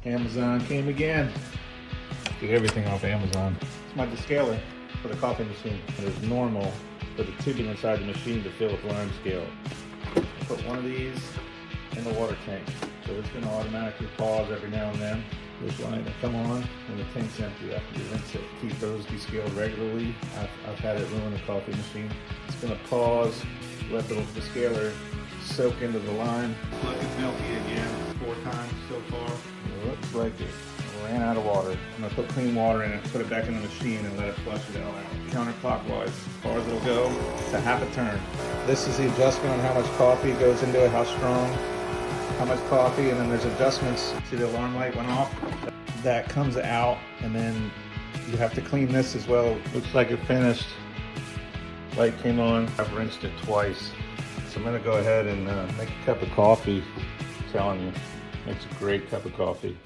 Amazon came again. Get everything off Amazon. It's my descaler for the coffee machine. There's normal for the tubing inside the machine to fill with lime scale. I put one of these in the water tank, so it's going to automatically pause every now and then. This line will come on when the tank's empty after you rinse it. Keep those descaled regularly. I've had it ruin the coffee machine. It's going to pause, let the descaler soak into the lime. Look, it's milky again 4 times so far. It looks like it ran out of water. I'm going to put clean water in it, put it back in the machine, and let it flush it all out. Counterclockwise, as far as it'll go, to half a turn. This is the adjustment on how much coffee goes into it, how strong, how much coffee, and then there's adjustments. See the alarm light went off? That comes out, and then you have to clean this as well. Looks like it finished. Light came on. I've rinsed it twice. So I'm gonna go ahead and make a cup of coffee. I'm telling you, makes a great cup of coffee.